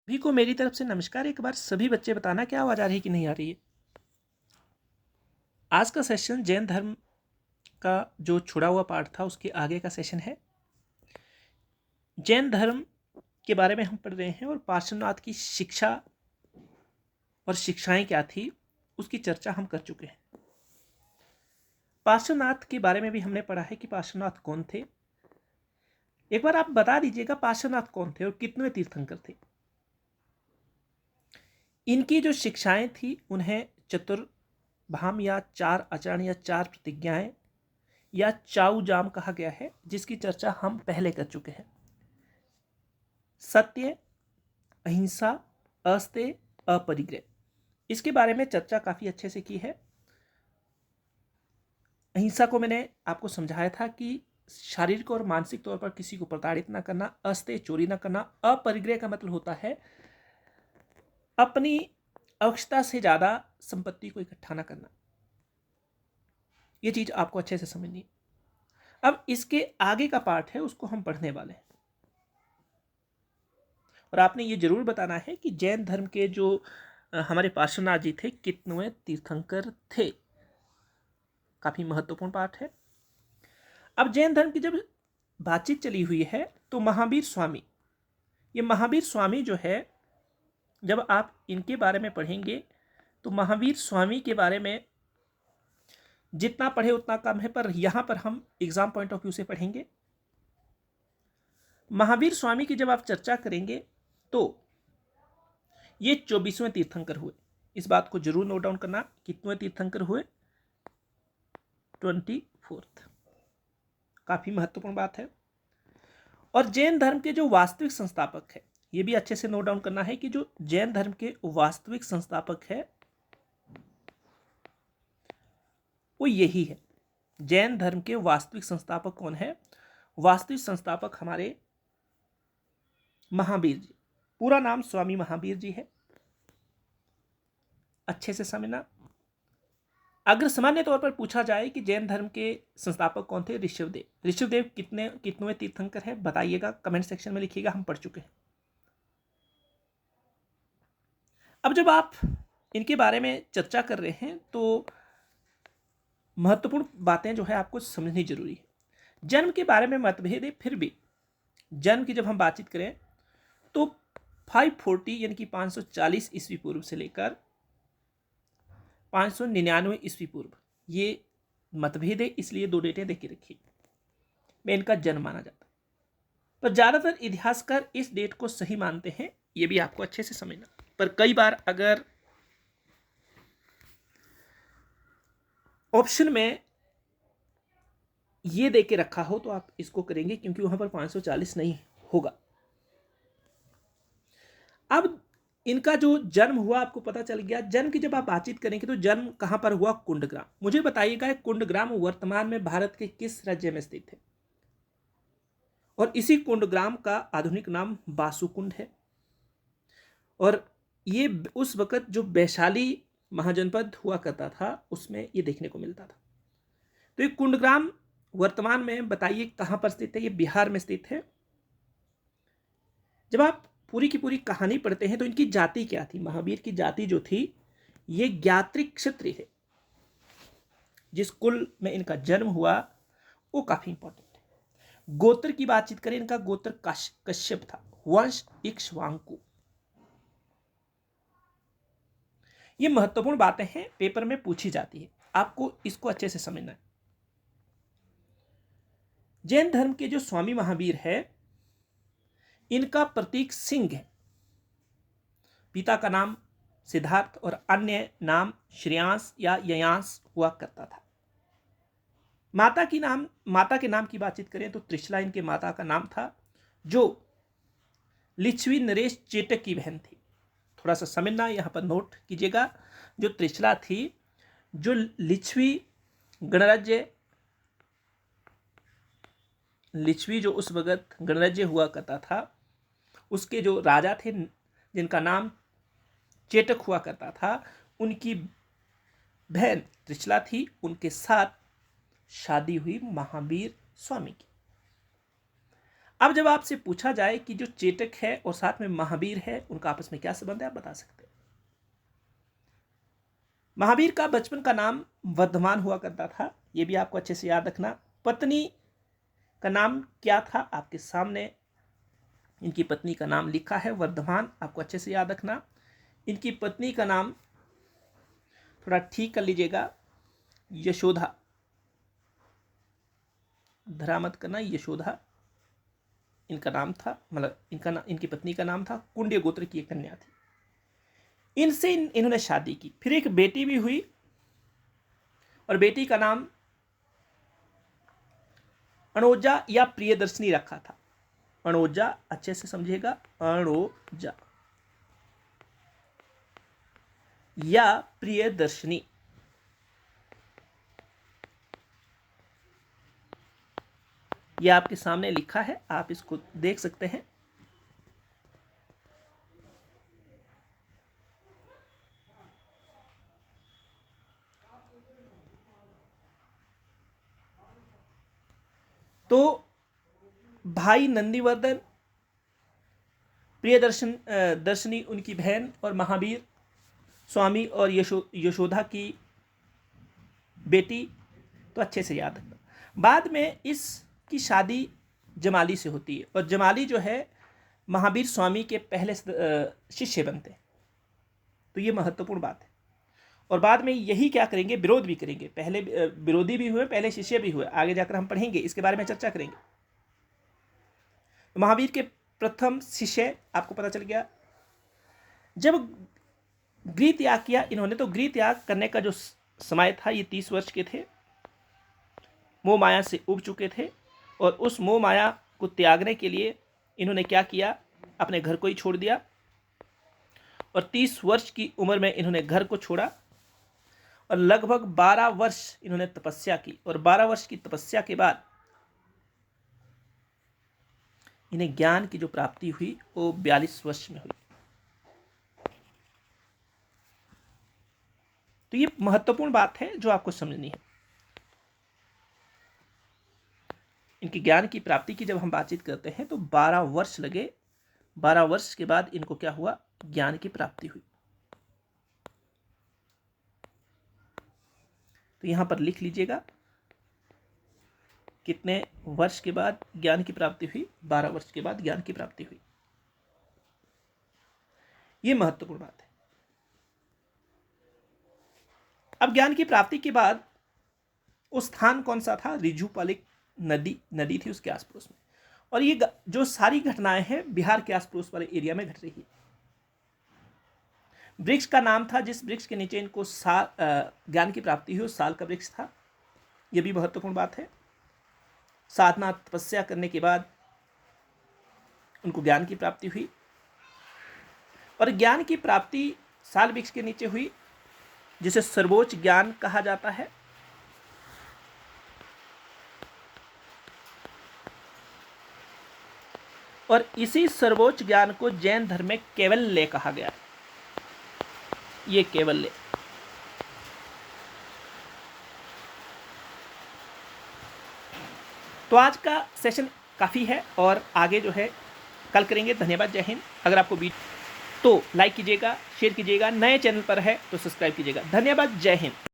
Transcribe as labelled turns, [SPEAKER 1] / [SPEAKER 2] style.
[SPEAKER 1] सभी को मेरी तरफ से नमस्कार। एक बार सभी बच्चे बताना क्या आवाज आ रही है कि नहीं आ रही है। आज का सेशन जैन धर्म का जो छुड़ा हुआ पार्ट था उसके आगे का सेशन है। जैन धर्म के बारे में हम पढ़ रहे हैं और पार्श्वनाथ की शिक्षा और शिक्षाएं क्या थी उसकी चर्चा हम कर चुके हैं। पार्श्वनाथ के बारे में भी हमने पढ़ा है कि पार्श्वनाथ कौन थे। एक बार आप बता दीजिएगा पार्श्वनाथ कौन थे और कितने तीर्थंकर थे। इनकी जो शिक्षाएं थी उन्हें चतुर्भाम या चार आचरण या चार प्रतिज्ञाएं या चाऊ जाम कहा गया है, जिसकी चर्चा हम पहले कर चुके हैं। सत्य, अहिंसा, अस्तेय, अपरिग्रह, इसके बारे में चर्चा काफी अच्छे से की है। अहिंसा को मैंने आपको समझाया था कि शारीरिक और मानसिक तौर पर किसी को प्रताड़ित न करना, अस्तेय चोरी न करना, अपरिग्रह का मतलब होता है अपनी आवश्यकता से ज्यादा संपत्ति को इकट्ठा न करना। यह चीज आपको अच्छे से समझनी है। अब इसके आगे का पार्ट है उसको हम पढ़ने वाले हैं और आपने ये जरूर बताना है कि जैन धर्म के जो हमारे पार्श्वनाथ जी थे कितने तीर्थंकर थे। काफी महत्वपूर्ण पार्ट है। अब जैन धर्म की जब बातचीत चली हुई है तो महावीर स्वामी, ये महावीर स्वामी जो है, जब आप इनके बारे में पढ़ेंगे तो महावीर स्वामी के बारे में जितना पढ़े उतना कम है, पर यहां पर हम एग्जाम पॉइंट ऑफ व्यू से पढ़ेंगे। महावीर स्वामी की जब आप चर्चा करेंगे तो ये 24वें तीर्थंकर हुए। इस बात को जरूर नोट डाउन करना, कितने तीर्थंकर हुए? 24th। काफी महत्वपूर्ण बात है। और जैन धर्म के जो वास्तविक संस्थापक है, ये भी अच्छे से नोट डाउन करना है कि जो जैन धर्म के वास्तविक संस्थापक है वो यही है। जैन धर्म के वास्तविक संस्थापक कौन है? वास्तविक संस्थापक हमारे महावीर जी। पूरा नाम स्वामी महावीर जी है, अच्छे से समझना। अगर सामान्य तौर पर पूछा जाए कि जैन धर्म के संस्थापक कौन थे, ऋषभदेव। ऋषभदेव कितने तीर्थंकर है बताइएगा, कमेंट सेक्शन में लिखिएगा, हम पढ़ चुके हैं। अब जब आप इनके बारे में चर्चा कर रहे हैं तो महत्वपूर्ण बातें जो है आपको समझनी जरूरी है। जन्म के बारे में मतभेद है, फिर भी जन्म की जब हम बातचीत करें तो 540 यानी कि 540 ईस्वी पूर्व से लेकर 599 ईस्वी पूर्व, ये मतभेद है, इसलिए दो डेटें देख के रखिए। में इनका जन्म माना जाता है, पर ज्यादातर इतिहासकार इस डेट को सही मानते हैं, ये भी आपको अच्छे से समझना। पर कई बार अगर ऑप्शन में ये दे के रखा हो तो आप इसको करेंगे, क्योंकि वहां पर 540 नहीं होगा। अब इनका जो जन्म हुआ आपको पता चल गया। जन्म की जब आप बातचीत करेंगे तो जन्म कहां पर हुआ? कुंडग्राम। मुझे बताइएगा कुंडग्राम वर्तमान में भारत के किस राज्य में स्थित है? और इसी कुंडग्राम का आधुनिक नाम बासुकुंड है। और ये उस वक्त जो वैशाली महाजनपद हुआ करता था उसमें ये देखने को मिलता था। तो ये कुंडग्राम वर्तमान में बताइए कहां पर स्थित है? ये बिहार में स्थित है। जब आप पूरी की पूरी कहानी पढ़ते हैं तो इनकी जाति क्या थी? महावीर की जाति जो थी ये ज्ञात्रिक क्षत्रिय है। जिस कुल में इनका जन्म हुआ वो काफी इंपॉर्टेंट है। गोत्र की बातचीत करें, इनका गोत्र कश्यप था, वंश इक्ष्वाकु। ये महत्वपूर्ण बातें हैं, पेपर में पूछी जाती है, आपको इसको अच्छे से समझना है। जैन धर्म के जो स्वामी महावीर है इनका प्रतीक सिंह है। पिता का नाम सिद्धार्थ और अन्य नाम श्रेयांस या ययांस हुआ करता था। माता के नाम की बातचीत करें तो त्रिशला इनके माता का नाम था, जो लिच्छवी नरेश चेटक की बहन थी। थोड़ा सा समझना, यहां पर नोट कीजिएगा। जो त्रिशला थी, जो लिच्छवी गणराज्य, लिच्छवी जो उस वक्त गणराज्य हुआ करता था, उसके जो राजा थे जिनका नाम चेटक हुआ करता था, उनकी बहन त्रिशला थी। उनके साथ शादी हुई महावीर स्वामी की। अब जब आपसे पूछा जाए कि जो चेटक है और साथ में महावीर है, उनका आपस में क्या संबंध है, आप बता सकते हैं। महावीर का बचपन का नाम वर्धमान हुआ करता था, ये भी आपको अच्छे से याद रखना। पत्नी का नाम क्या था, आपके सामने इनकी पत्नी का नाम लिखा है वर्धमान, आपको अच्छे से याद रखना। इनकी पत्नी का नाम थोड़ा ठीक कर लीजिएगा, यशोधा, धरा मत करना, यशोधा इनका नाम था, मतलब इनकी पत्नी का नाम था। कुंड्य गोत्र की एक कन्या थी, इनसे इन्होंने शादी की। फिर एक बेटी भी हुई और बेटी का नाम अणोजा या प्रियदर्शनी रखा था। अणोजा, अच्छे से समझिएगा, अणोजा या प्रियदर्शनी। यह आपके सामने लिखा है, आप इसको देख सकते हैं। तो भाई नंदीवर्धन, दर्शनी उनकी बहन, और महावीर स्वामी और यशोदा की बेटी। तो अच्छे से याद रखना। बाद में इसकी शादी जमाली से होती है और जमाली जो है महावीर स्वामी के पहले शिष्य बनते हैं। तो ये महत्वपूर्ण बात है। और बाद में यही क्या करेंगे, विरोध भी करेंगे। पहले विरोधी भी हुए, पहले शिष्य भी हुए, आगे जाकर हम पढ़ेंगे, इसके बारे में चर्चा करेंगे। महावीर के प्रथम शिष्य आपको पता चल गया। जब गृह त्याग किया इन्होंने, तो गृह त्याग करने का जो समय था ये 30 वर्ष के थे। मोह माया से उब चुके थे और उस मोह माया को त्यागने के लिए इन्होंने क्या किया, अपने घर को ही छोड़ दिया। और 30 वर्ष की उम्र में इन्होंने घर को छोड़ा और लगभग 12 वर्ष इन्होंने तपस्या की। और 12 वर्ष की तपस्या के बाद इन्हें ज्ञान की जो प्राप्ति हुई वो 42 वर्ष में हुई। तो ये महत्वपूर्ण बात है जो आपको समझनी है। इनकी ज्ञान की प्राप्ति की जब हम बातचीत करते हैं तो 12 वर्ष लगे। 12 वर्ष के बाद इनको क्या हुआ, ज्ञान की प्राप्ति हुई। तो यहां पर लिख लीजिएगा कितने वर्ष के बाद ज्ञान की प्राप्ति हुई, 12 वर्ष के बाद ज्ञान की प्राप्ति हुई। यह महत्वपूर्ण बात है। अब ज्ञान की प्राप्ति के बाद उस स्थान कौन सा था, रिजुपालिक नदी थी उसके आसपास में। और ये जो सारी घटनाएं हैं बिहार के आसपास वाले एरिया में घट रही है। वृक्ष का नाम था जिस वृक्ष के नीचे इनको ज्ञान की प्राप्ति हुई, साल का वृक्ष था। यह भी महत्वपूर्ण बात है। साधना तपस्या करने के बाद उनको ज्ञान की प्राप्ति हुई और ज्ञान की प्राप्ति साल वृक्ष के नीचे हुई, जिसे सर्वोच्च ज्ञान कहा जाता है। और इसी सर्वोच्च ज्ञान को जैन धर्म में कैवल्य कहा गया है। ये कैवल्य। तो आज का सेशन काफ़ी है और आगे जो है कल करेंगे। धन्यवाद, जय हिंद। अगर आपको तो लाइक कीजिएगा, शेयर कीजिएगा, नए चैनल पर है तो सब्सक्राइब कीजिएगा। धन्यवाद, जय हिंद।